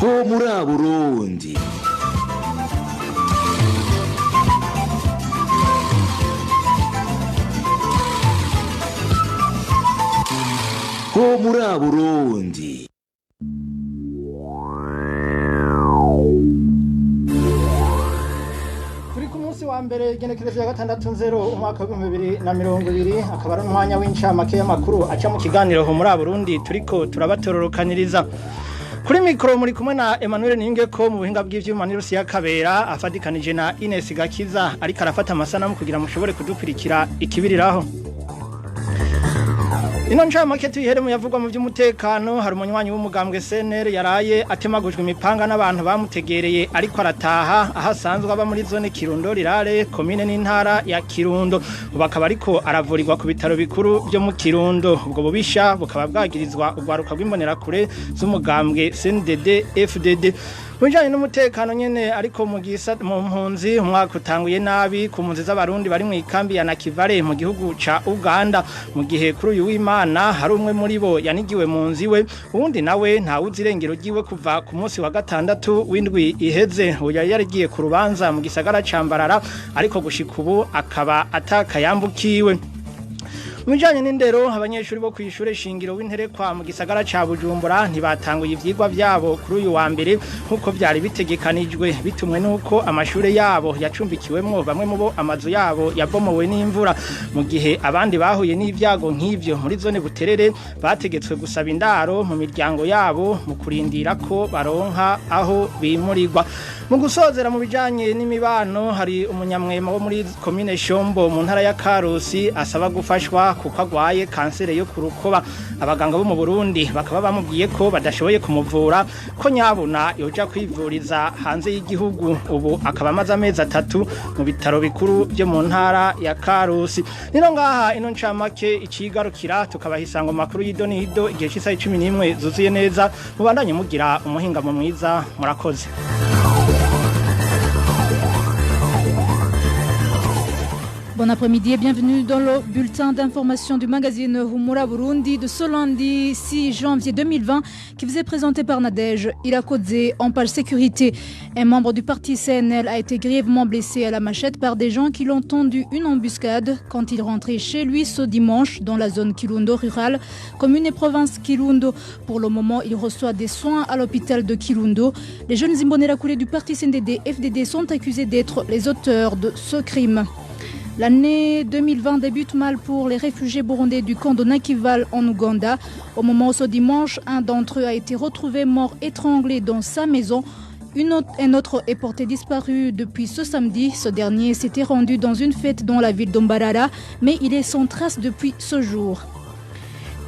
ho muri Burundi. Ho muri Burundi. Wa mbere genekerezo ya 6/0 umwaka wa 2020 akaba ari umwanya w'incamake y'amakuru aca mu kiganiro ho muri Burundi turiko turabatororokaniriza kuri mikro muri kumwe na Emmanuel Ningeko mu buhinga bw'ivyuma ni Rusiya Kabera afadikanije na Ines Gakiza ariko arafata amasanamu kugira mushobore kudukurikira ikibiriraho. Ino ncamake tuyihere mu yavugwa mu by'umutekano hari umunywanyi w'umugambwe CNL yaraye atemagujwe imipanga n'abantu bamutegereye ariko arataha ahasanzwe aba muri zone Kirundo rirare commune n'intara ya Kirundo bakaba ariko aravurirwa ku bitaro bikuru byo mu Kirundo ubwo bubisha bukaba bwagirizwa ugwaruka rw'imbonera kure z'umugambwe CNDD FDD Mujanye n'umutekano nyene ariko mu mpunzi umwaka utanguye nabi ku mpunzi z'abarundi bari mu ikambi ya Nakivale mu gihugu ca Uganda mu gihe kuri uyu w'Imana hari umwe muri bo yanigiwe mu nziwe uwundi nawe nta uzirengero giwe kuva ku munsi wa gatandatu w'indwi iheze uya yarigiye ku rubanza mu gisagara ca Mbarara ariko gushika ubu akaba atakayambukiwe. Mujanye n'indero abanyeshuri bo kwishure shingiro w'interekwa mu gisagara ca Bujumbura ntibatanguye ivyigwa vyabo kuri uyu wa mbere nkuko byari bitegekanijwe bitumwe nuko amashure yabo yacumbikiwemwo bamwe mu bo amazu yabo yabomowe n'imvura mu gihe abandi bahuye n'ivyago nk'ivyo muri zone Buterere bategetswe gusaba indaro mu miryango yabo mu kurindira ko baronka aho bimurirwa. Mu gusozera mu bijanye n'imibano hari umunyamwema wo muri commune Shombo mu ntara ya Karusi asaba gufashwa kuko agwaye kansere yo kurukoba abaganga bo mu Burundi bakaba bamubwiye ko badashoboye kumuvura ko nyabuna yoja kwivuriza hanze y'igihugu ubu akaba amaze amezi 3 mu bitaro bikuru byo mu ntara ya Karusi. Nino ngaha ino ncamake icigarukira tukabahisango makuru y'idonido igihe cy'isaha 11 zuzuye neza mubandanye mugira umuhinga mu mwiza murakoze. Bon après-midi et bienvenue dans le bulletin d'information du magazine Humura Burundi de ce lundi 6 janvier 2020 qui vous est présenté par Nadège Irakodze en page sécurité. Un membre du parti CNL a été grièvement blessé à la machette par des gens qui l'ont tendu une embuscade quand il rentrait chez lui ce dimanche dans la zone Kirundo rurale, commune et province Kirundo. Pour le moment, il reçoit des soins à l'hôpital de Kirundo. Les jeunes Imbonerakure du parti CNDD FDD sont accusés d'être les auteurs de ce crime. L'année 2020 débute mal pour les réfugiés burundais du camp de Nakivale en Ouganda. Au moment où ce dimanche, un d'entre eux a été retrouvé mort étranglé dans sa maison. Un autre est porté disparu depuis ce samedi. Ce dernier s'était rendu dans une fête dans la ville d'Ombarara, mais il est sans trace depuis ce jour.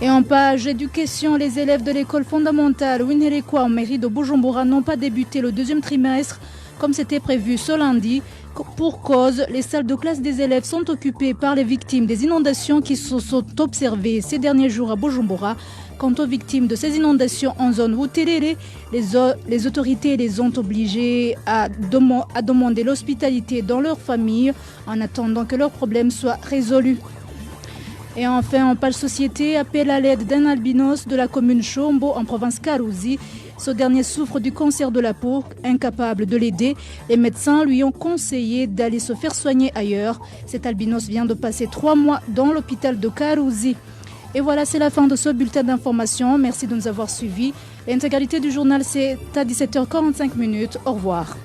Et en page éducation, les élèves de l'école fondamentale Winnerekwa en mairie de Bujumbura n'ont pas débuté le deuxième trimestre comme c'était prévu ce lundi. Pour cause, les salles de classe des élèves sont occupées par les victimes des inondations qui se sont observées ces derniers jours à Bujumbura. Quant aux victimes de ces inondations en zone Buterere, les autorités les ont obligées à demander l'hospitalité dans leur famille en attendant que leurs problèmes soient résolus. Et enfin, en page société, appel à l'aide d'un albinos de la commune Shombo en province Karuzi. Ce dernier souffre du cancer de la peau, incapable de l'aider. Les médecins lui ont conseillé d'aller se faire soigner ailleurs. Cet albinos vient de passer 3 mois dans l'hôpital de Karuzi. Et voilà, c'est la fin de ce bulletin d'information. Merci de nous avoir suivis. L'intégralité du journal, c'est à 17h45. Au revoir.